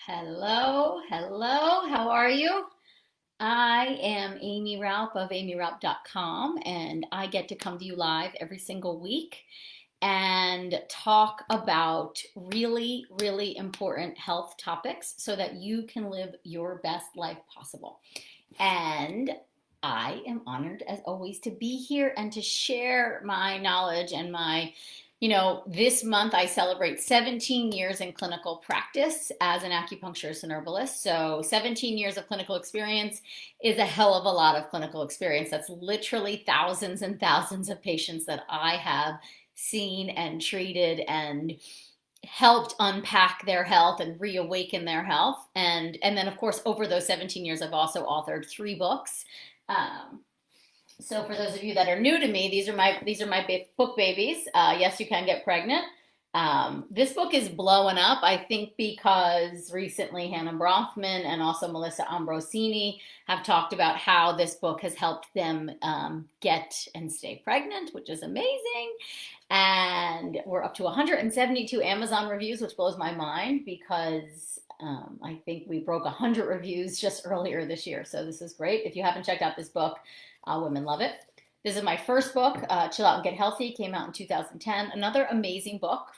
Hello, hello, how are you? I am Aimee Raupp of aimeeraupp.com, and I get to come to you live every single week and talk about really, really important health topics so that you can live your best life possible. And I am honored, as always, to be here and to share my knowledge and this month I celebrate 17 years in clinical practice as an acupuncturist and herbalist. So 17 years of clinical experience is a hell of a lot of clinical experience. That's literally thousands and thousands of patients that I have seen and treated and helped unpack their health and reawaken their health. And then of course over those 17 years I've also authored 3 books. Um, so for those of you that are new to me, these are my book babies. Yes, you can get pregnant. This book is blowing up, I think, because recently Hannah Bronfman and also Melissa Ambrosini have talked about how this book has helped them get and stay pregnant, which is amazing. And we're up to 172 Amazon reviews, which blows my mind because I think we broke 100 reviews just earlier this year. So this is great. If you haven't checked out this book, women love it. This is my first book, Chill Out and Get Healthy, came out in 2010. Another amazing book.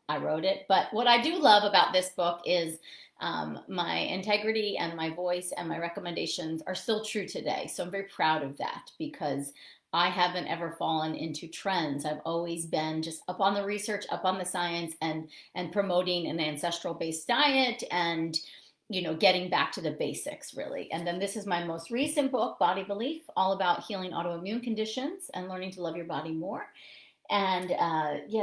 I wrote it. But what I do love about this book is my integrity and my voice and my recommendations are still true today. So I'm very proud of that because I haven't ever fallen into trends. I've always been just up on the research, up on the science, and promoting an ancestral-based diet and getting back to the basics, really. And then this is my most recent book, Body Belief, all about healing autoimmune conditions and learning to love your body more. And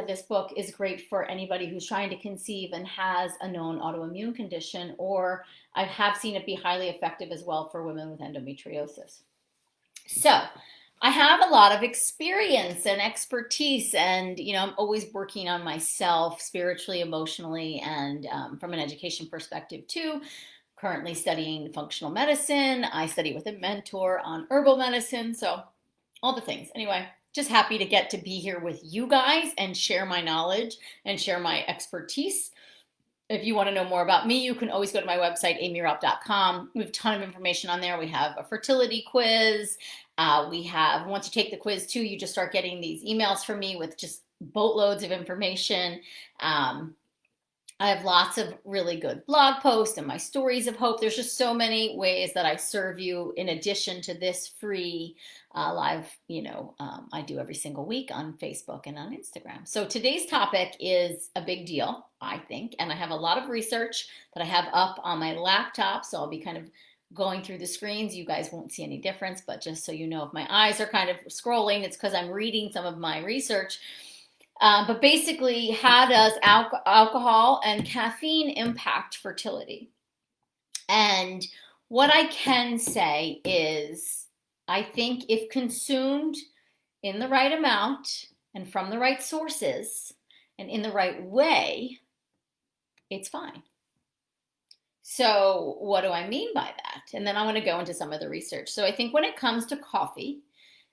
this book is great for anybody who's trying to conceive and has a known autoimmune condition, or I have seen it be highly effective as well for women with endometriosis. So I have a lot of experience and expertise, and I'm always working on myself spiritually, emotionally, and from an education perspective too. Currently studying functional medicine. I study with a mentor on herbal medicine, so all the things. Anyway, just happy to get to be here with you guys and share my knowledge and share my expertise. If you want to know more about me, you can always go to my website, aimeeraupp.com. We have a ton of information on there. We have a fertility quiz. Once you take the quiz too, you just start getting these emails from me with just boatloads of information. I have lots of really good blog posts and my stories of hope. There's just so many ways that I serve you in addition to this free live, I do every single week on Facebook and on Instagram. So today's topic is a big deal, I think, and I have a lot of research that I have up on my laptop, so I'll be kind of going through the screens. You guys won't see any difference, but just so you know, if my eyes are kind of scrolling, it's because I'm reading some of my research. But basically, how does alcohol and caffeine impact fertility? And what I can say is, I think if consumed in the right amount and from the right sources and in the right way, it's fine. So what do I mean by that? And then I want to go into some of the research. So I think when it comes to coffee,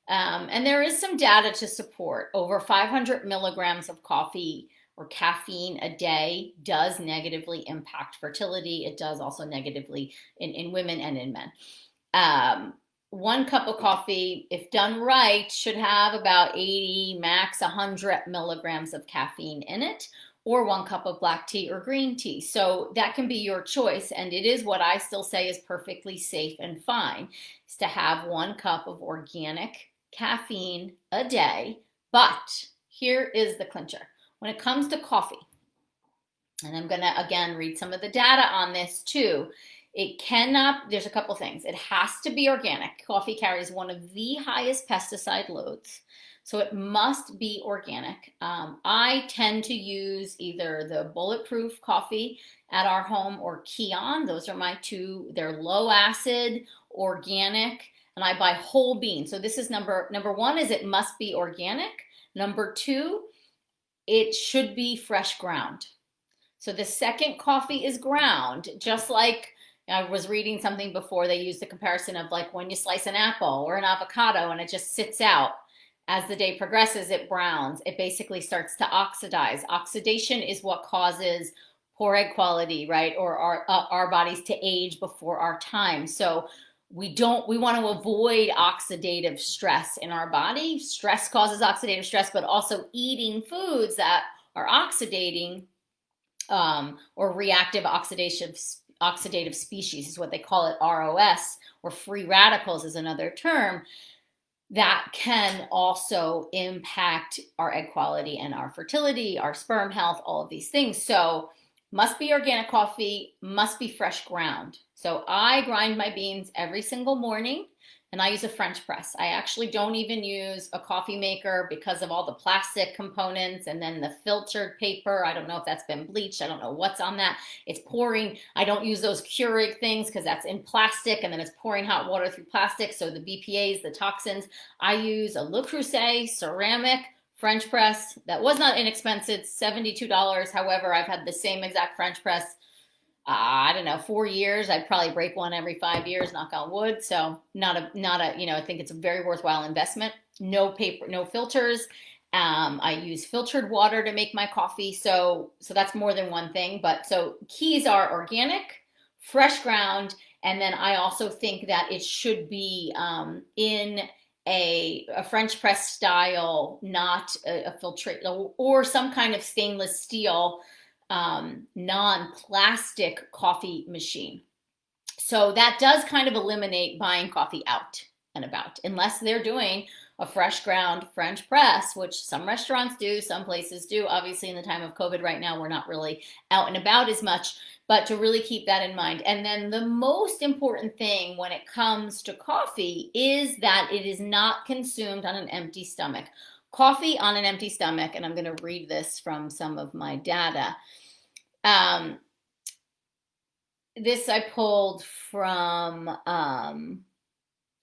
and there is some data to support over 500 milligrams of coffee or caffeine a day does negatively impact fertility. It does also negatively in women and in men. 1 cup of coffee, if done right, should have about 80, max 100 milligrams of caffeine in it, or 1 cup of black tea or green tea. So that can be your choice. And it is what I still say is perfectly safe and fine, is to have 1 cup of organic caffeine a day. But here is the clincher. When it comes to coffee, and I'm going to again read some of the data on this too, there's a couple things. It has to be organic. Coffee carries one of the highest pesticide loads, so it must be organic. I tend to use either the Bulletproof coffee at our home or Kion. Those are my two. They're low acid, organic, and I buy whole beans. So this is number one is it must be organic. Number 2, it should be fresh ground. So the second coffee is ground, just like I was reading something before, they used the comparison of like when you slice an apple or an avocado and it just sits out. As the day progresses, it browns. It basically starts to oxidize. Oxidation is what causes poor egg quality, right? Or our bodies to age before our time. So we want to avoid oxidative stress in our body. Stress causes oxidative stress, but also eating foods that are oxidating, or reactive oxidative species is what they call it, ROS, or free radicals is another term, that can also impact our egg quality and our fertility, our sperm health, all of these things. So must be organic coffee, must be fresh ground. So I grind my beans every single morning, and I use a French press. I actually don't even use a coffee maker because of all the plastic components and then the filtered paper. I don't know if that's been bleached. I don't know what's on that. It's pouring. I don't use those Keurig things because that's in plastic, and then it's pouring hot water through plastic. So the BPAs, the toxins. I use a Le Creuset ceramic French press that was not inexpensive, $72. However, I've had the same exact French press, I don't know, 4 years. I'd probably break one every 5 years, knock on wood. So not a, I think it's a very worthwhile investment. No paper, no filters. I use filtered water to make my coffee. So that's more than one thing. But so keys are organic, fresh ground. And then I also think that it should be in a French press style, not a filtrate or some kind of stainless steel non-plastic coffee machine. So that does kind of eliminate buying coffee out and about, unless they're doing a fresh ground French press, which some restaurants do, some places do. Obviously, in the time of COVID right now, we're not really out and about as much, but to really keep that in mind. And then the most important thing when it comes to coffee is that it is not consumed on an empty stomach. Coffee on an empty stomach, and I'm going to read this from some of my data. This I pulled from,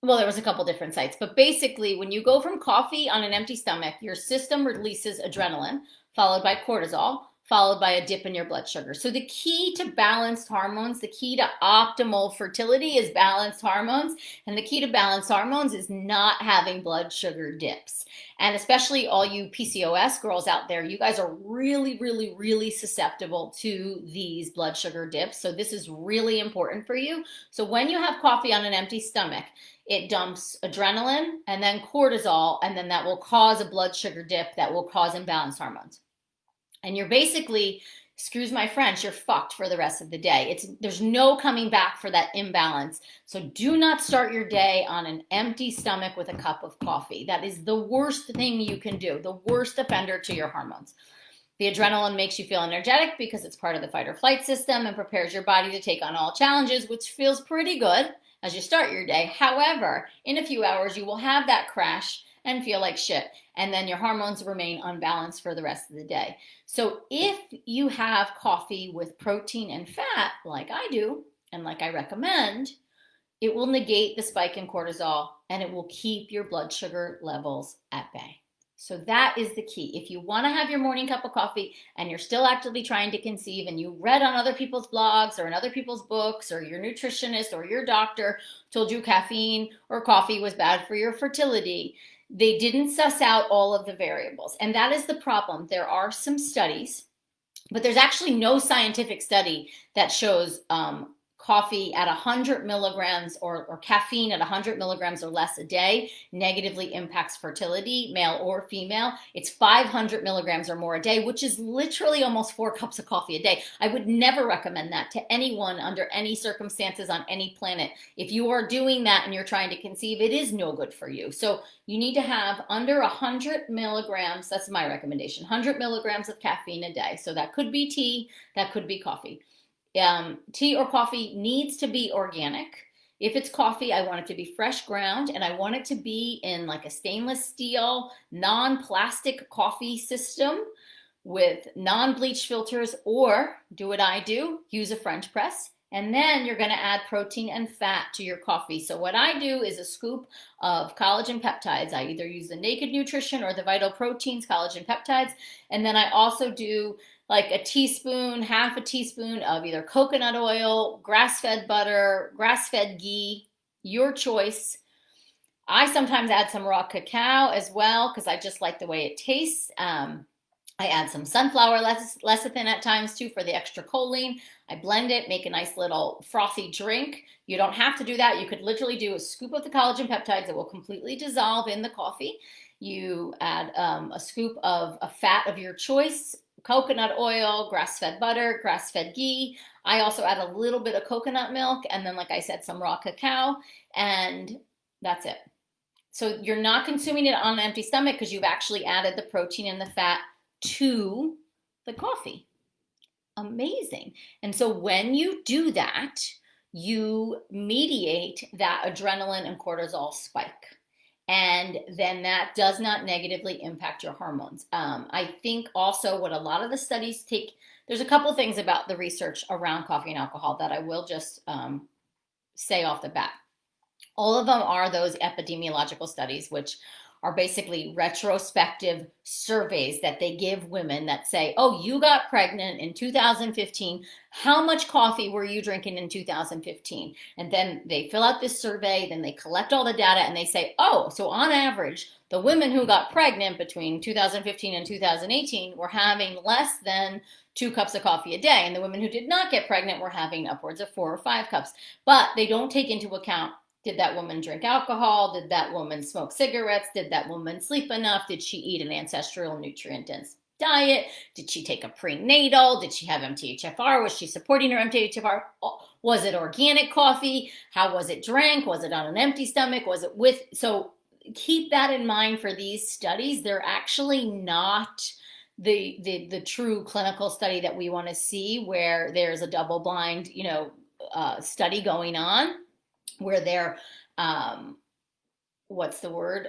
well, there was a couple different sites, but basically when you go from coffee on an empty stomach, your system releases adrenaline, followed by cortisol, followed by a dip in your blood sugar. So the key to balanced hormones, the key to optimal fertility is balanced hormones. And the key to balanced hormones is not having blood sugar dips. And especially all you PCOS girls out there, you guys are really, really, really susceptible to these blood sugar dips. So this is really important for you. So when you have coffee on an empty stomach, it dumps adrenaline and then cortisol, and then that will cause a blood sugar dip that will cause imbalanced hormones. And you're basically, excuse my French, you're fucked for the rest of the day. There's no coming back for that imbalance. So do not start your day on an empty stomach with a cup of coffee. That is the worst thing you can do, the worst offender to your hormones. The adrenaline makes you feel energetic because it's part of the fight or flight system and prepares your body to take on all challenges, which feels pretty good as you start your day. However, in a few hours, you will have that crash and feel like shit. And then your hormones remain unbalanced for the rest of the day. So if you have coffee with protein and fat, like I do, and like I recommend, it will negate the spike in cortisol and it will keep your blood sugar levels at bay. So that is the key. If you want to have your morning cup of coffee and you're still actively trying to conceive and you read on other people's blogs or in other people's books, or your nutritionist or your doctor told you caffeine or coffee was bad for your fertility, they didn't suss out all of the variables. And that is the problem. There are some studies, but there's actually no scientific study that shows coffee at 100 milligrams or caffeine at 100 milligrams or less a day negatively impacts fertility, male or female. It's 500 milligrams or more a day, which is literally almost 4 cups of coffee a day. I would never recommend that to anyone under any circumstances on any planet. If you are doing that and you're trying to conceive, it is no good for you. So you need to have under 100 milligrams, that's my recommendation, 100 milligrams of caffeine a day. So that could be tea, that could be coffee. Tea or coffee needs to be organic. If it's coffee, I want it to be fresh ground, and I want it to be in like a stainless steel, non-plastic coffee system with non-bleach filters, or do what I do, use a French press. And then you're going to add protein and fat to your coffee. So what I do is a scoop of collagen peptides. I either use the Naked Nutrition or the Vital Proteins collagen peptides. And then I also do like a teaspoon, half a teaspoon of either coconut oil, grass-fed butter, grass-fed ghee, your choice. I sometimes add some raw cacao as well because I just like the way it tastes. I add some sunflower lecithin at times too for the extra choline. I blend it, make a nice little frothy drink. You don't have to do that. You could literally do a scoop of the collagen peptides that will completely dissolve in the coffee. You add a scoop of a fat of your choice, coconut oil, grass-fed butter, grass-fed ghee. I also add a little bit of coconut milk, and then, like I said, some raw cacao, and that's it. So you're not consuming it on an empty stomach because you've actually added the protein and the fat to the coffee. Amazing. And so when you do that, you mediate that adrenaline and cortisol spike. And then that does not negatively impact your hormones. I think also what a lot of the studies take, there's a couple things about the research around coffee and alcohol that I will just say off the bat. All of them are those epidemiological studies, which are basically retrospective surveys that they give women that say, oh, you got pregnant in 2015. How much coffee were you drinking in 2015? And then they fill out this survey, then they collect all the data and they say, oh, so on average, the women who got pregnant between 2015 and 2018 were having less than 2 cups of coffee a day. And the women who did not get pregnant were having upwards of 4 or 5 cups. But they don't take into account, did that woman drink alcohol? Did that woman smoke cigarettes? Did that woman sleep enough? Did she eat an ancestral nutrient-dense diet? Did she take a prenatal? Did she have MTHFR? Was she supporting her MTHFR? Was it organic coffee? How was it drank? Was it on an empty stomach? Was it with? So keep that in mind for these studies. They're actually not the true clinical study that we want to see, where there's a double-blind, study going on, where they're what's the word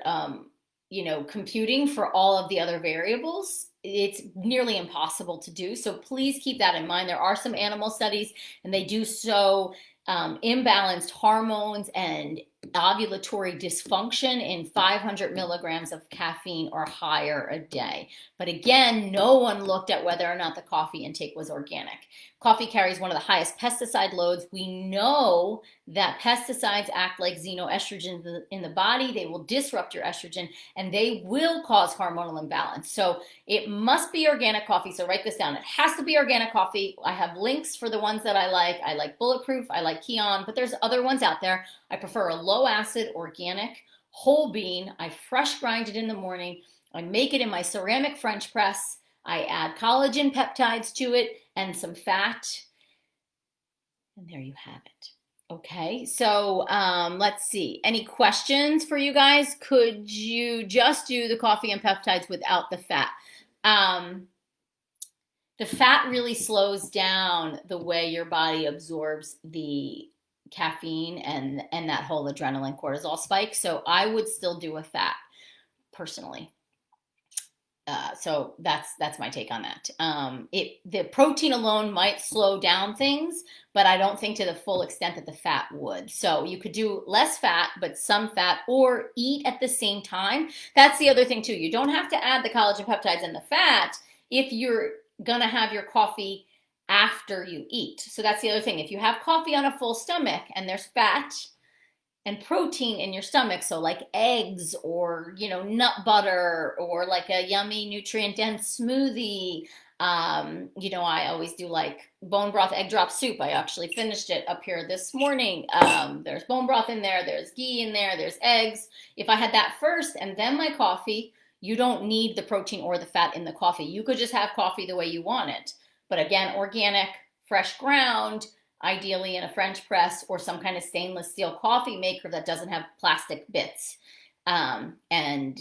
computing for all of the other variables. It's nearly impossible to do, so please keep that in mind. There are some animal studies, and they do show imbalanced hormones and ovulatory dysfunction in 500 milligrams of caffeine or higher a day. But again, no one looked at whether or not the coffee intake was organic. Coffee carries one of the highest pesticide loads. We know that pesticides act like xenoestrogens in the body. They will disrupt your estrogen and they will cause hormonal imbalance. So it must be organic coffee. So write this down. It has to be organic coffee. I have links for the ones that I like. I like Bulletproof. I like Kion, but there's other ones out there. I prefer a low acid, organic, whole bean. I fresh grind it in the morning. I make it in my ceramic French press. I add collagen peptides to it and some fat. And there you have it. Okay, so let's see. Any questions for you guys? Could you just do the coffee and peptides without the fat? The fat really slows down the way your body absorbs the caffeine and that whole adrenaline cortisol spike. So I would still do a fat personally. So that's my take on that. The protein alone might slow down things, but I don't think to the full extent that the fat would. So you could do less fat, but some fat, or eat at the same time. That's the other thing too. You don't have to add the collagen peptides and the fat if you're gonna have your coffee after you eat. So that's the other thing. If you have coffee on a full stomach and there's fat and protein in your stomach, so like eggs or nut butter or like a yummy nutrient dense smoothie, I always do like bone broth egg drop soup. I actually finished it up here this morning. There's bone broth in there, there's ghee in there, there's eggs. If I had that first and then my coffee, you don't need the protein or the fat in the coffee. You could just have coffee the way you want it, but again, organic, fresh ground, ideally in a French press or some kind of stainless steel coffee maker that doesn't have plastic bits and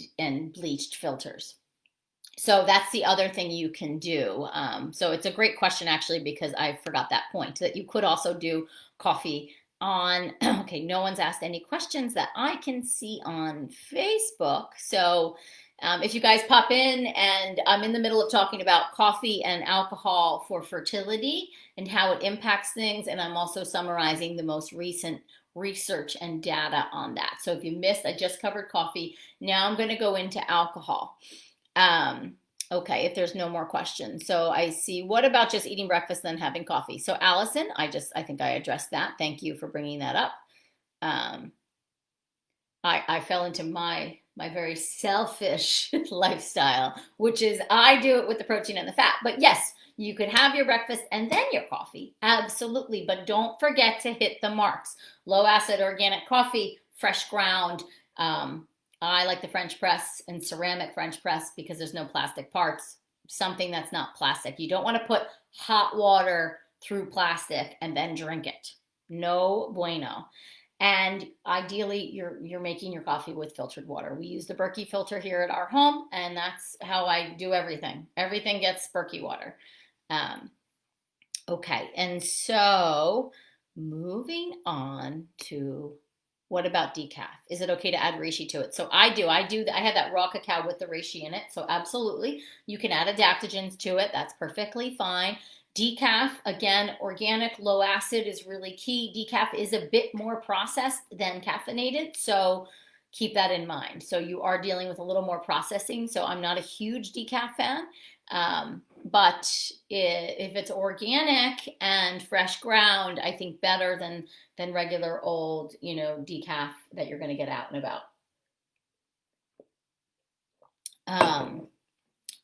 bleached filters. So that's the other thing you can do. So it's a great question actually, because I forgot that point, that you could also do coffee on, okay, no one's asked any questions that I can see on Facebook. So if you guys pop in, and I'm in the middle of talking about coffee and alcohol for fertility and how it impacts things, and I'm also summarizing the most recent research and data on that. So if you missed, I just covered coffee. Now I'm going to go into alcohol. Okay, if there's no more questions. So I see, what about just eating breakfast then having coffee? So Allison, I think I addressed that. Thank you for bringing that up. I fell into my my very selfish lifestyle, which is I do it with the protein and the fat. But yes, you could have your breakfast and then your coffee. Absolutely. But don't forget to hit the marks. Low acid organic coffee, fresh ground. I like the French press and ceramic French press because there's no plastic parts. Something that's not plastic. You don't want to put hot water through plastic and then drink it. No bueno. And ideally, you're making your coffee with filtered water. We use the Berkey filter here at our home, and that's how I do everything. Everything gets Berkey water. Okay, and so moving on to what about decaf? Is it okay to add reishi to it? So I do. I have that raw cacao with the reishi in it. So absolutely, you can add adaptogens to it. That's perfectly fine. Decaf, again, organic, low acid is really key. Decaf is a bit more processed than caffeinated, so keep that in mind. So you are dealing with a little more processing, so I'm not a huge decaf fan. But if it's organic and fresh ground, I think better than regular old, decaf that you're going to get out and about.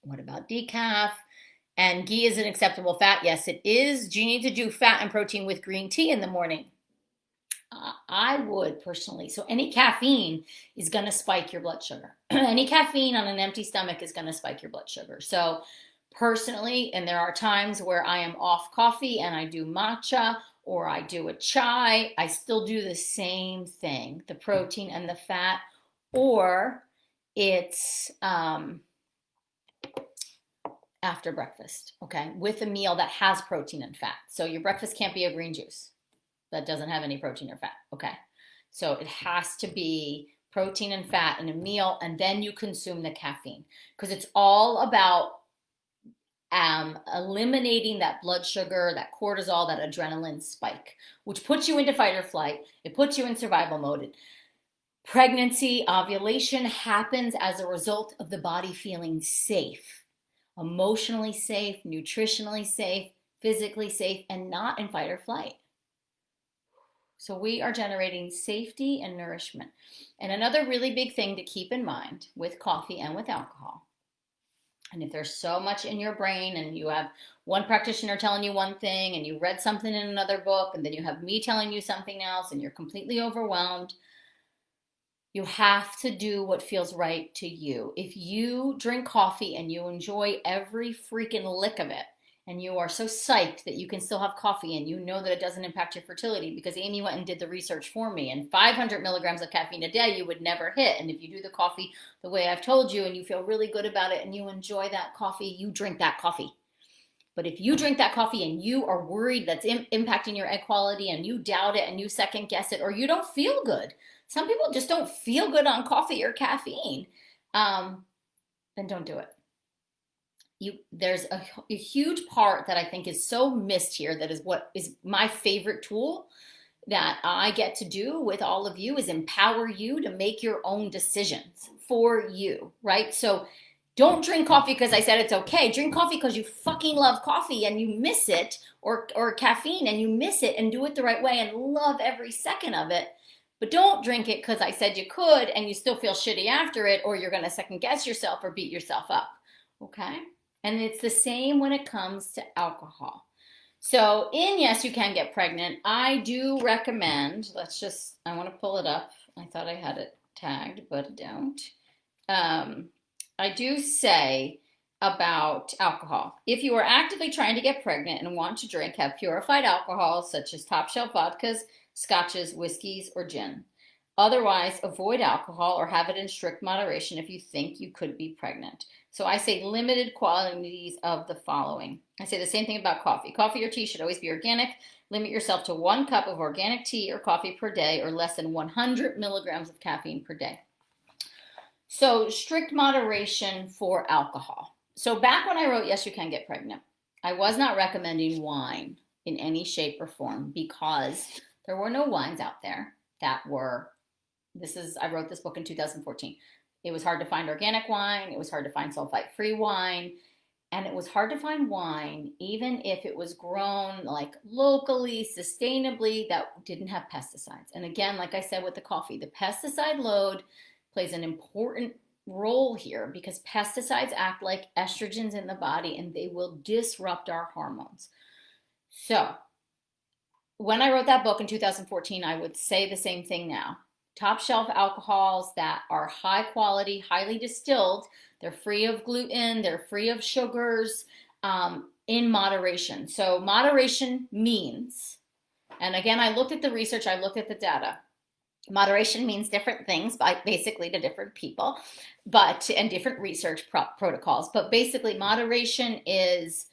What about decaf? And ghee is an acceptable fat. Yes, it is. Do you need to do fat and protein with green tea in the morning? I would personally. So any caffeine is going to spike your blood sugar. Any caffeine on an empty stomach is going to spike your blood sugar. So personally, and there are times where I am off coffee and I do matcha or I do a chai, I still do the same thing, the protein and the fat, or it's after breakfast, okay, with a meal that has protein and fat. So your breakfast can't be a green juice that doesn't have any protein or fat, okay? So it has to be protein and fat in a meal, and then you consume the caffeine, because it's all about eliminating that blood sugar, that cortisol, that adrenaline spike, which puts you into fight or flight. It puts you in survival mode. Pregnancy, ovulation happens as a result of the body feeling safe, emotionally safe, nutritionally safe, physically safe, and not in fight or flight. So we are generating safety and nourishment. And another really big thing to keep in mind with coffee and with alcohol, and if there's so much in your brain and you have one practitioner telling you one thing and you read something in another book and then you have me telling you something else and you're completely overwhelmed, you have to do what feels right to you. If you drink coffee and you enjoy every freaking lick of it, and you are so psyched that you can still have coffee and you know that it doesn't impact your fertility because Aimee went and did the research for me, and 500 milligrams of caffeine a day you would never hit. And if you do the coffee the way I've told you and you feel really good about it and you enjoy that coffee, you drink that coffee. But if you drink that coffee and you are worried that's impacting your egg quality and you doubt it and you second guess it, or you don't feel good, some people just don't feel good on coffee or caffeine, then don't do it. There's a huge part that I think is so missed here, that is what is my favorite tool that I get to do with all of you, is empower you to make your own decisions for you, right? So don't drink coffee because I said it's okay. Drink coffee because you fucking love coffee and you miss it, or caffeine and you miss it, and do it the right way and love every second of it. But don't drink it because I said you could and you still feel shitty after it, or you're going to second guess yourself or beat yourself up, okay? And it's the same when it comes to alcohol. So in Yes, You Can Get Pregnant, I do recommend, I want to pull it up. I thought I had it tagged, but I don't. I do say about alcohol. If you are actively trying to get pregnant and want to drink, have purified alcohols such as top shelf vodkas, scotches, whiskeys, or gin. Otherwise, avoid alcohol or have it in strict moderation if you think you could be pregnant. So I say limited quantities of the following. I say the same thing about coffee. Coffee or tea should always be organic. Limit yourself to 1 cup of organic tea or coffee per day, or less than 100 milligrams of caffeine per day. So strict moderation for alcohol. So back when I wrote Yes, You Can Get Pregnant, I was not recommending wine in any shape or form because there were no wines out there that were, I wrote this book in 2014. It was hard to find organic wine. It was hard to find sulfite-free wine. And it was hard to find wine, even if it was grown like locally, sustainably, that didn't have pesticides. And again, like I said with the coffee, the pesticide load plays an important role here because pesticides act like estrogens in the body and they will disrupt our hormones. So when I wrote that book in 2014, I would say the same thing now. Top shelf alcohols that are high quality, highly distilled, they're free of gluten, they're free of sugars, in moderation. So moderation means, and again, I looked at the research, I looked at the data. Moderation means different things basically to different people, and different research protocols. But basically, moderation is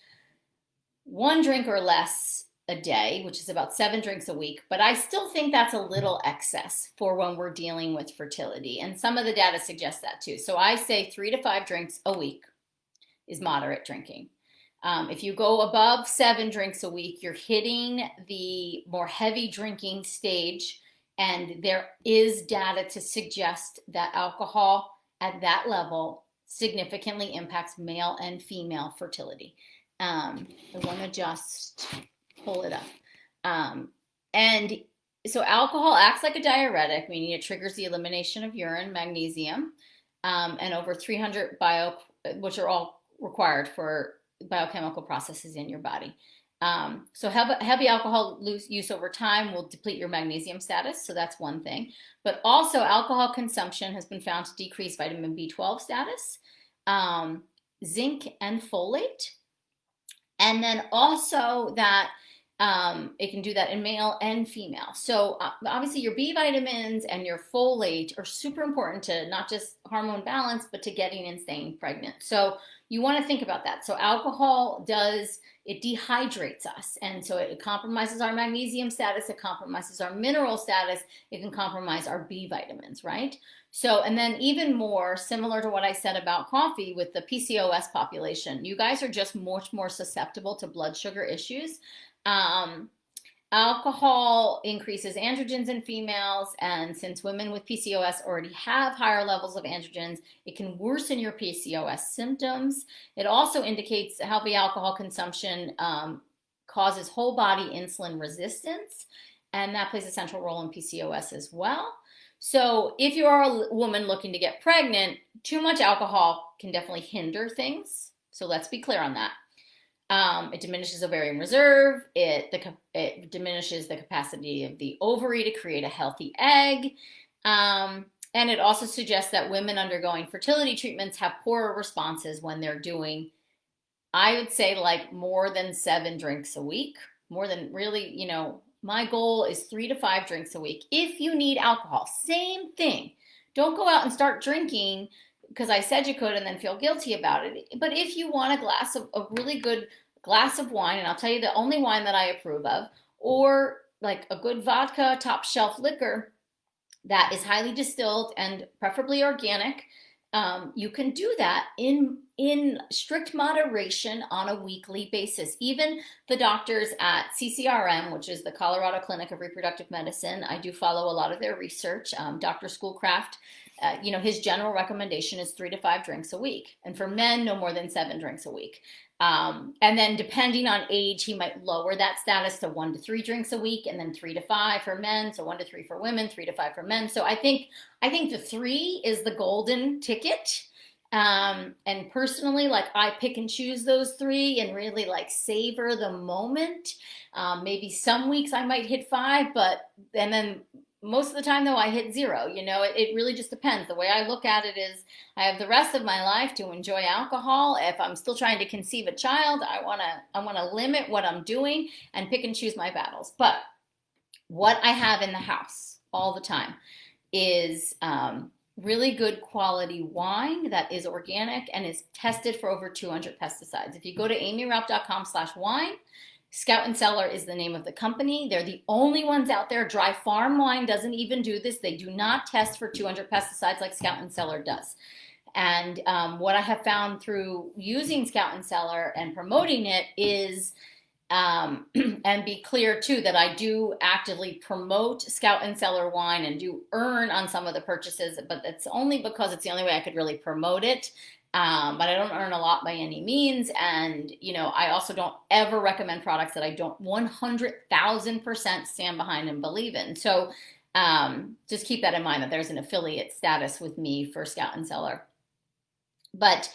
1 drink or less a day, which is about 7 drinks a week. But I still think that's a little excess for when we're dealing with fertility. And some of the data suggests that too. So I say 3 to 5 drinks a week is moderate drinking. If you go above 7 drinks a week, you're hitting the more heavy drinking stage. And there is data to suggest that alcohol at that level significantly impacts male and female fertility. I want to just pull it up. And so alcohol acts like a diuretic, meaning it triggers the elimination of urine, magnesium, and over 300 which are all required for biochemical processes in your body. So heavy alcohol use over time will deplete your magnesium status. So that's one thing. But also alcohol consumption has been found to decrease vitamin B12 status, zinc and folate. And then also that it can do that in male and female. So obviously your B vitamins and your folate are super important to not just hormone balance, but to getting and staying pregnant. So you want to think about that. So alcohol it dehydrates us. And so it compromises our magnesium status. It compromises our mineral status. It can compromise our B vitamins, right? So, and then even more similar to what I said about coffee with the PCOS population, you guys are just much more susceptible to blood sugar issues. Alcohol increases androgens in females, and since women with PCOS already have higher levels of androgens, it can worsen your PCOS symptoms. It also indicates healthy alcohol consumption causes whole body insulin resistance, and that plays a central role in PCOS as well. So if you are a woman looking to get pregnant, too much alcohol can definitely hinder things. So let's be clear on that. It diminishes ovarian reserve. It diminishes the capacity of the ovary to create a healthy egg. And it also suggests that women undergoing fertility treatments have poorer responses when they're doing, I would say, like more than 7 drinks a week. More than really, my goal is 3 to 5 drinks a week. If you need alcohol, same thing. Don't go out and start drinking because I said you could and then feel guilty about it. But if you want a really good glass of wine, and I'll tell you the only wine that I approve of, or like a good vodka, top shelf liquor that is highly distilled and preferably organic, you can do that in strict moderation on a weekly basis. Even the doctors at CCRM, which is the Colorado Clinic of Reproductive Medicine, I do follow a lot of their research. Dr. Schoolcraft, his general recommendation is 3 to 5 drinks a week. And for men, no more than 7 drinks a week. And then depending on age, he might lower that status to 1 to 3 drinks a week, and then 3 to 5 for men. So 1 to 3 for women, 3 to 5 for men. So I think the 3 is the golden ticket. And personally, like I pick and choose those 3 and really like savor the moment. Maybe some weeks I might hit 5, and then most of the time though I hit 0. It really just depends. The way I look at it is I have the rest of my life to enjoy alcohol. If I'm still trying to conceive a child, I want to limit what I'm doing and pick and choose my battles. But what I have in the house all the time is really good quality wine that is organic and is tested for over 200 pesticides. If you go to aimeeraupp.com/wine, Scout and Cellar is the name of the company. They're the only ones out there. Dry farm wine doesn't even do this. They do not test for 200 pesticides like Scout and Cellar does. And what I have found through using Scout and Cellar and promoting it is, and be clear too, that I do actively promote Scout and Cellar wine and do earn on some of the purchases, but it's only because it's the only way I could really promote it. But I don't earn a lot by any means. And, I also don't ever recommend products that I don't 100,000% stand behind and believe in. So Just keep that in mind that there's an affiliate status with me for Scout and Cellar. But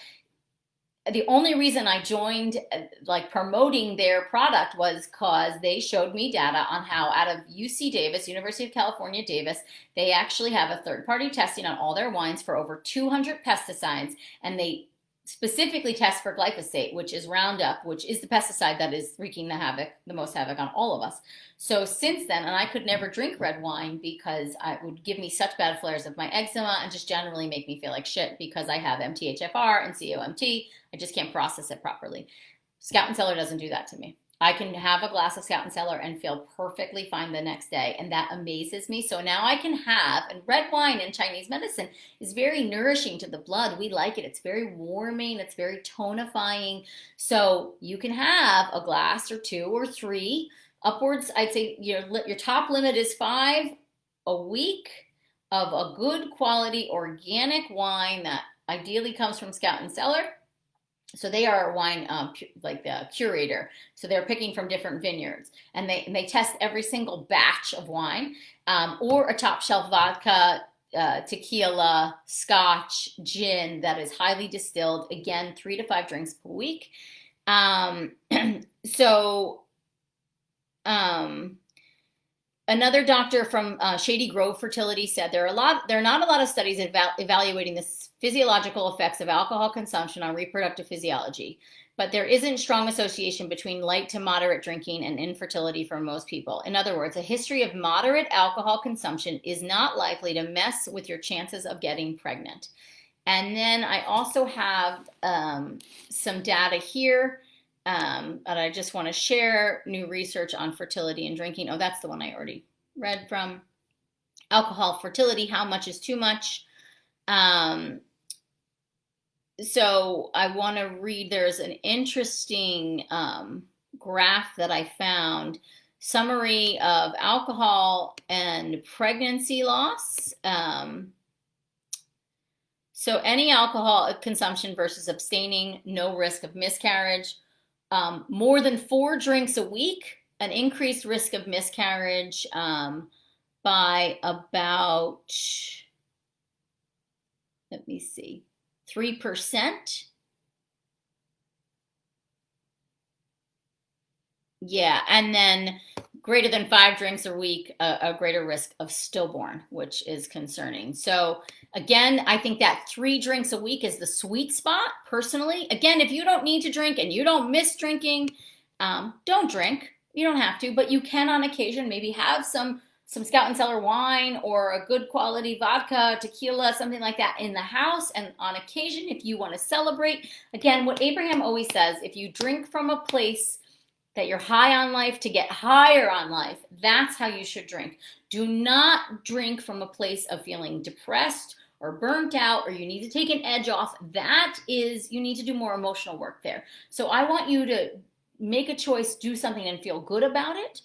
the only reason I joined like promoting their product was because they showed me data on how out of UC Davis, University of California, Davis, they actually have a third-party testing on all their wines for over 200 pesticides, and they specifically test for glyphosate, which is Roundup, which is the pesticide that is wreaking the most havoc on all of us. So since then, and I could never drink red wine because it would give me such bad flares of my eczema and just generally make me feel like shit because I have MTHFR and COMT. I just can't process it properly. Scout and Cellar doesn't do that to me. I can have a glass of Scout and Cellar and feel perfectly fine the next day, and that amazes me. So now I can have, and red wine in Chinese medicine is very nourishing to the blood. We like it. It's very warming. It's very tonifying. So you can have a glass or two or three, upwards. I'd say your top limit is 5 a week of a good quality organic wine that ideally comes from Scout and Cellar. So they are a wine like the curator. So they're picking from different vineyards, and they test every single batch of wine, or a top shelf vodka, tequila, scotch, gin that is highly distilled. Again, 3 to 5 drinks per week. So another doctor from Shady Grove Fertility said there are not a lot of studies evaluating the physiological effects of alcohol consumption on reproductive physiology, but there isn't strong association between light to moderate drinking and infertility for most people. In other words, a history of moderate alcohol consumption is not likely to mess with your chances of getting pregnant. And then I also have some data here that I just want to share. New research on fertility and drinking. Oh, that's the one I already read from. Alcohol fertility, how much is too much? So I want to read, there's an interesting graph that I found, summary of alcohol and pregnancy loss. So any alcohol consumption versus abstaining, no risk of miscarriage. More than 4 drinks a week, an increased risk of miscarriage by about, let me see, 3%. Yeah, and then greater than 5 drinks a week, a greater risk of stillborn, which is concerning. So again, I think that 3 drinks a week is the sweet spot, personally. Again, if you don't need to drink and you don't miss drinking, don't drink. You don't have to, but you can on occasion maybe have some Scout and Cellar wine or a good quality vodka, tequila, something like that in the house. And on occasion, if you want to celebrate, again, what Abraham always says, if you drink from a place that you're high on life to get higher on life, that's how you should drink. Do not drink from a place of feeling depressed or burnt out, or you need to take an edge off. That is, you need to do more emotional work there. So I want you to make a choice, do something and feel good about it.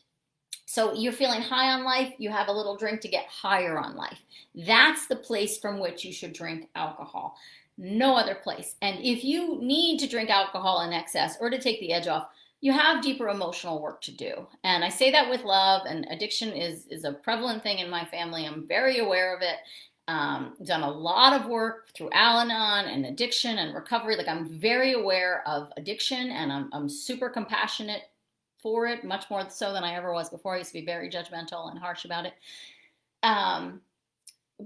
So you're feeling high on life, you have a little drink to get higher on life. That's the place from which you should drink alcohol. No other place. And if you need to drink alcohol in excess or to take the edge off, you have deeper emotional work to do. And I say that with love, and addiction is a prevalent thing in my family. I'm very aware of it. Done a lot of work through Al-Anon and addiction and recovery. Like, I'm very aware of addiction, and I'm super compassionate for it, much more so than I ever was before. I used to be very judgmental and harsh about it.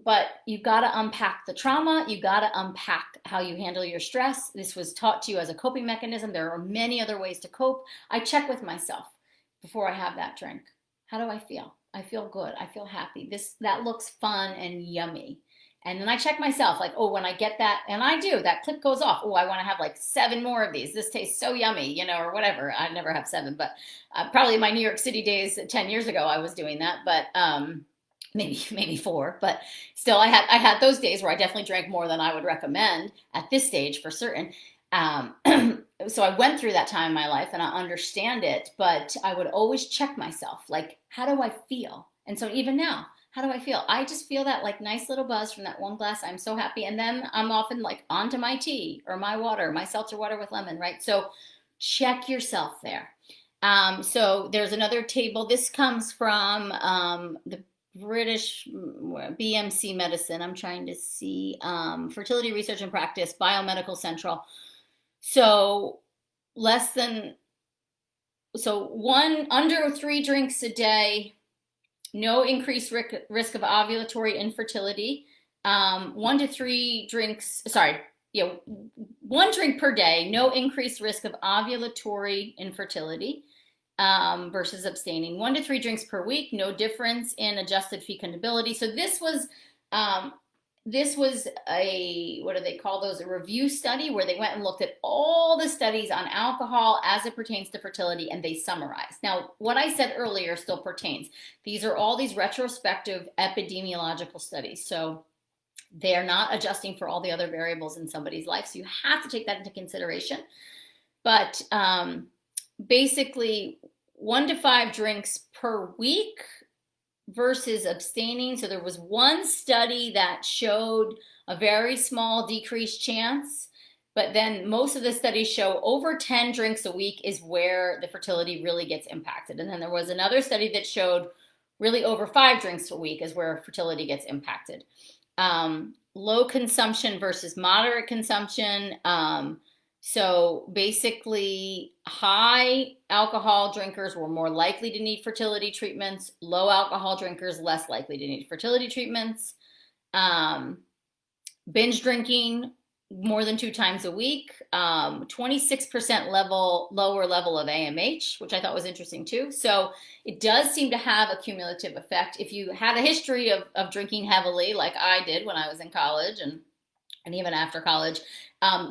But you got to unpack the trauma. You got to unpack how you handle your stress. This was taught to you as a coping mechanism. There are many other ways to cope. I check with myself before I have that drink. How do I feel? I feel good. I feel happy. That looks fun and yummy. And then I check myself, like, oh, when I get that, and I do, that clip goes off. Oh, I want to have like 7 more of these. This tastes so yummy, or whatever. I never have 7, but probably my New York City days 10 years ago, I was doing that. But maybe 4, but still, I had those days where I definitely drank more than I would recommend at this stage for certain. So I went through that time in my life and I understand it, but I would always check myself, like, how do I feel? And so even now, how do I feel? I just feel that like nice little buzz from that one glass. I'm so happy. And then I'm often like onto my tea or my water, my seltzer water with lemon, right? So check yourself there. So there's another table. This comes from the British BMC Medicine. I'm trying to see Fertility Research and Practice, Biomedical Central. So less than one under 3 drinks a day, no increased risk of ovulatory infertility. 1 to 3 drinks, sorry, yeah, 1 drink per day, no increased risk of ovulatory infertility versus abstaining. 1 to 3 drinks per week, no difference in adjusted fecundability. So this was a, what do they call those, a review study where they went and looked at all the studies on alcohol as it pertains to fertility, and they summarized. Now, what I said earlier still pertains. These are all these retrospective epidemiological studies. So they are not adjusting for all the other variables in somebody's life. So you have to take that into consideration. But basically 1 to 5 drinks per week versus abstaining. So there was one study that showed a very small decreased chance, but then most of the studies show over 10 drinks a week is where the fertility really gets impacted. And then there was another study that showed really over 5 drinks a week is where fertility gets impacted. Low consumption versus moderate consumption. So basically, high alcohol drinkers were more likely to need fertility treatments. Low alcohol drinkers, less likely to need fertility treatments. Binge drinking more than 2 times a week. 26% lower level of AMH, which I thought was interesting too. So it does seem to have a cumulative effect. If you had a history of drinking heavily, like I did when I was in college and even after college,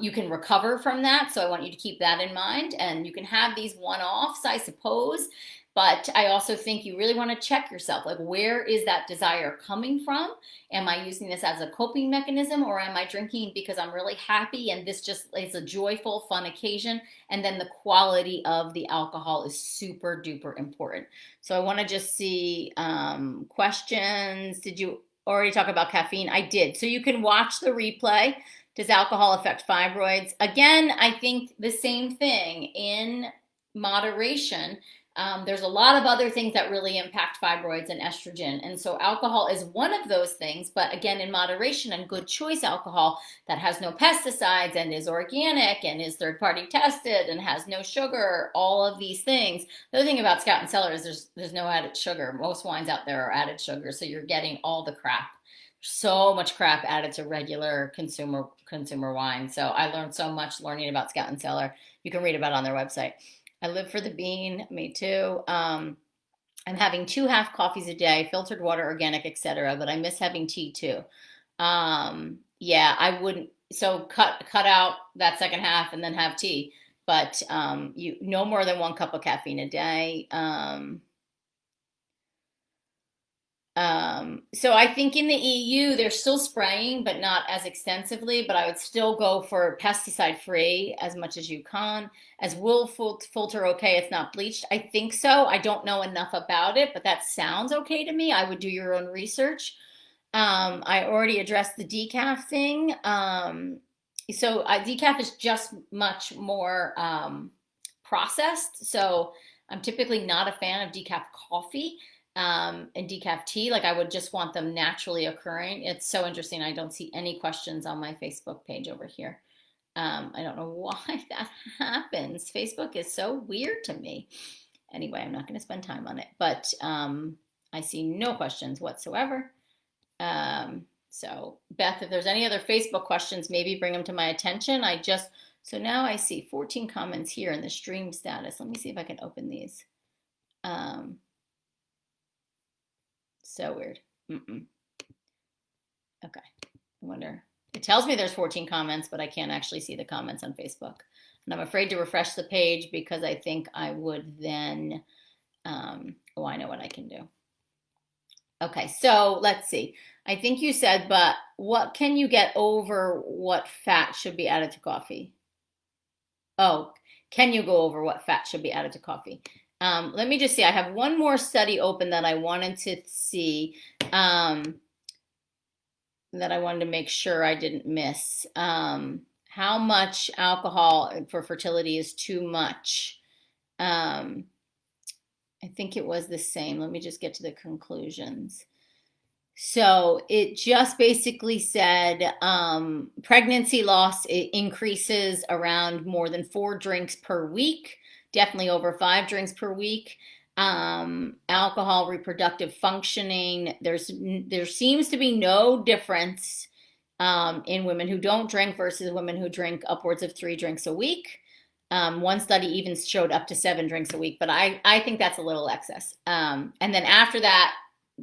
you can recover from that. So I want you to keep that in mind. And you can have these one-offs, I suppose. But I also think you really want to check yourself. Like, where is that desire coming from? Am I using this as a coping mechanism, or am I drinking because I'm really happy and this just is a joyful, fun occasion? And then the quality of the alcohol is super duper important. So I want to just see questions. Did you already talk about caffeine? I did. So you can watch the replay. Does alcohol affect fibroids? Again, I think the same thing in moderation. There's a lot of other things that really impact fibroids and estrogen. And so alcohol is one of those things, but again, in moderation, and good choice alcohol that has no pesticides and is organic and is third-party tested and has no sugar, all of these things. The other thing about Scout and Cellar is there's no added sugar. Most wines out there are added sugar, so you're getting all the crap. So much crap added to regular consumer wine. So I learned so much learning about Scout and Cellar. You can read about it on their website. I live for the bean, me too. I'm having 2 half coffees a day, filtered water, organic, etc. But I miss having tea too. Yeah, I wouldn't. So cut out that second half and then have tea. But you no more than 1 cup of caffeine a day. So I think in the EU, they're still spraying, but not as extensively, but I would still go for pesticide free as much as you can. As will filter okay, it's not bleached. I think so. I don't know enough about it, but that sounds okay to me. I would do your own research. I already addressed the decaf thing. So decaf is just much more processed. So I'm typically not a fan of decaf coffee. And decaf tea, like I would just want them naturally occurring. It's so interesting. I don't see any questions on my Facebook page over here. I don't know why that happens. Facebook is so weird to me. Anyway, I'm not going to spend time on it, but I see no questions whatsoever. So Beth, if there's any other Facebook questions, maybe bring them to my attention. So now I see 14 comments here in the stream status. Let me see if I can open these. So weird. Okay. I wonder. It tells me there's 14 comments, but I can't actually see the comments on Facebook. And I'm afraid to refresh the page because I think I would then, oh, I know what I can do. Okay, so let's see. I think you said, but what can you get over what fat should be added to coffee? Oh, can you go over what fat should be added to coffee? Let me just see. I have one more study open that I wanted to see, that I wanted to make sure I didn't miss. How much alcohol for fertility is too much? I think it was the same. Let me just get to the conclusions. So it just basically said pregnancy loss, it increases around more than 4 drinks per week, definitely over 5 drinks per week. Alcohol, reproductive functioning, there seems to be no difference in women who don't drink versus women who drink upwards of 3 drinks a week. One study even showed up to 7 drinks a week, but I think that's a little excess. And then after that,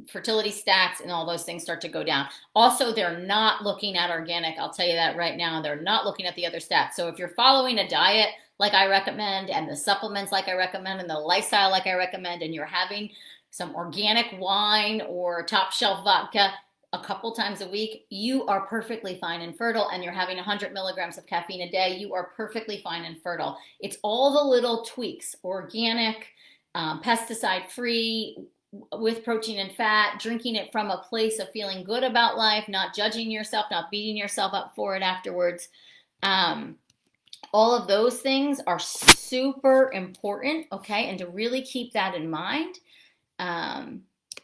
fertility stats and all those things start to go down. Also, they're not looking at organic. I'll tell you that right now. They're not looking at the other stats. So if you're following a diet like I recommend, and the supplements like I recommend, and the lifestyle like I recommend, and you're having some organic wine or top shelf vodka a couple times a week, you are perfectly fine and fertile, and you're having 100 milligrams of caffeine a day, you are perfectly fine and fertile. It's all the little tweaks, organic, pesticide free, with protein and fat, drinking it from a place of feeling good about life, not judging yourself, not beating yourself up for it afterwards. All of those things are super important, okay? And to really keep that in mind, I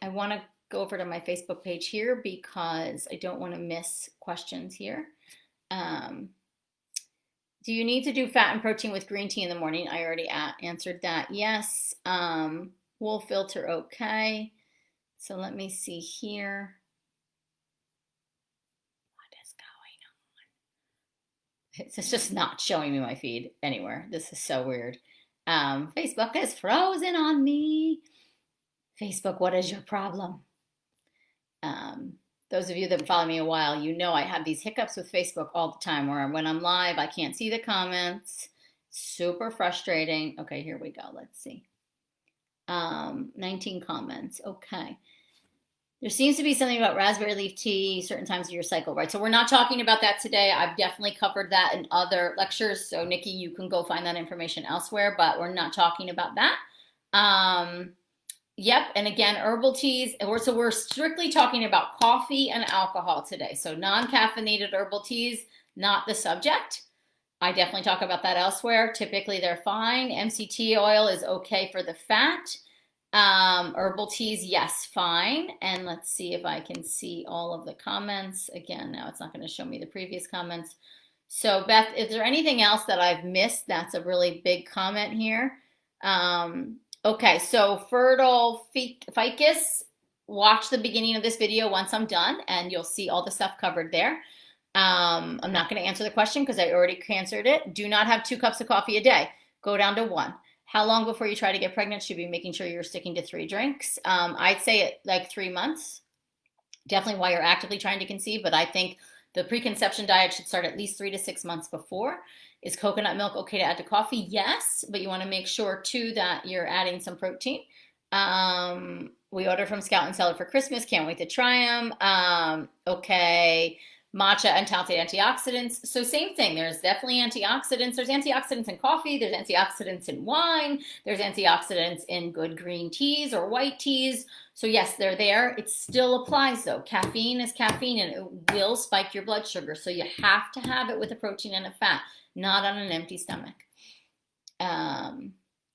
want to go over to my Facebook page here because I don't want to miss questions here. Do you need to do fat and protein with green tea in the morning? I already answered that. Yes. Wool filter, okay. So let me see here. What is going on? It's just not showing me my feed anywhere. This is so weird. Facebook is frozen on me. Facebook, what is your problem? Those of you that follow me a while, you know I have these hiccups with Facebook all the time where when I'm live, I can't see the comments. Super frustrating. Okay, here we go. Let's see. 19 comments. Okay. There seems to be something about raspberry leaf tea certain times of your cycle, right? So we're not talking about that today. I've definitely covered that in other lectures. So Nikki, you can go find that information elsewhere, but we're not talking about that. Yep, and again, herbal teas. So we're strictly talking about coffee and alcohol today. So non-caffeinated herbal teas, not the subject. I definitely talk about that elsewhere. Typically, they're fine. MCT oil is okay for the fat. Herbal teas, yes, fine. And let's see if I can see all of the comments. Again, now it's not going to show me the previous comments. So Beth, is there anything else that I've missed? That's a really big comment here. Okay, so fertile ficus, watch the beginning of this video once I'm done and you'll see all the stuff covered there. I'm not going to answer the question because I already answered it. Do not have 2 cups of coffee a day. Go down to 1. How long before you try to get pregnant should be making sure you're sticking to 3 drinks? I'd say it like 3 months. Definitely while you're actively trying to conceive, but I think the preconception diet should start at least 3 to 6 months before. Is coconut milk okay to add to coffee? Yes, but you want to make sure too that you're adding some protein. We ordered from Scout and Cellar for Christmas. Can't wait to try them. Okay. Matcha and touted antioxidants. So same thing. There's definitely antioxidants. There's antioxidants in coffee. There's antioxidants in wine. There's antioxidants in good green teas or white teas. So yes, they're there. It still applies though. Caffeine is caffeine and it will spike your blood sugar. So you have to have it with a protein and a fat, not on an empty stomach.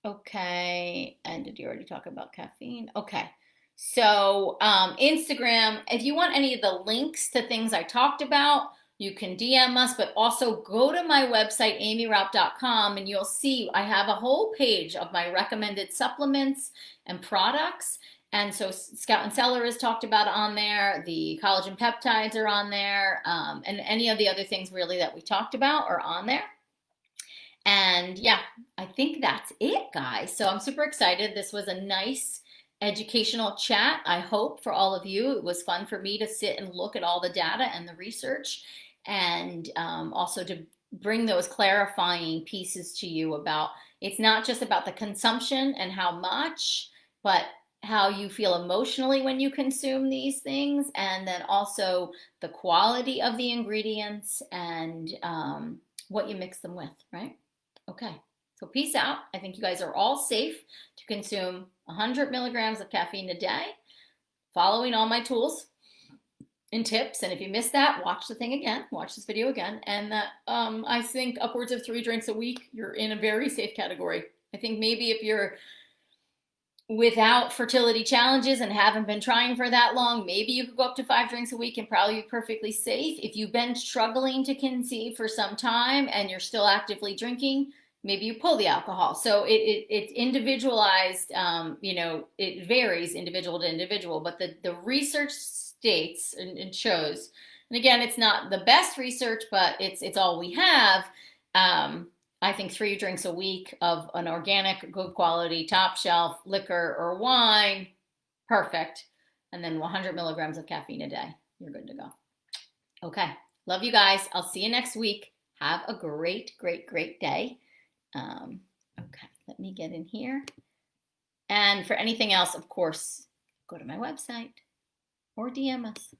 Okay. And did you already talk about caffeine? Okay. So Instagram, if you want any of the links to things I talked about, you can DM us, but also go to my website, aimeeraupp.com, and you'll see I have a whole page of my recommended supplements and products. And so Scout and Cellar is talked about on there. The collagen peptides are on there. And any of the other things really that we talked about are on there. And yeah, I think that's it, guys. So I'm super excited. This was a nice educational chat, I hope, for all of you. It was fun for me to sit and look at all the data and the research, and also to bring those clarifying pieces to you about it's not just about the consumption and how much, but how you feel emotionally when you consume these things, and then also the quality of the ingredients and what you mix them with, right? Okay. So peace out. I think you guys are all safe to consume 100 milligrams of caffeine a day, following all my tools and tips. And if you missed that, watch the thing again, watch this video again. And that I think upwards of 3 drinks a week, you're in a very safe category. I think maybe if you're without fertility challenges and haven't been trying for that long, maybe you could go up to 5 drinks a week and probably be perfectly safe. If you've been struggling to conceive for some time and you're still actively drinking, maybe you pull the alcohol. So it's individualized. It varies individual to individual, but the research states and shows, and again, it's not the best research, but it's all we have. I think 3 drinks a week of an organic, good quality, top shelf liquor or wine, perfect. And then 100 milligrams of caffeine a day. You're good to go. Okay. Love you guys. I'll see you next week. Have a great, great, great day. Okay. Let me get in here. And for anything else, of course, go to my website or DM us.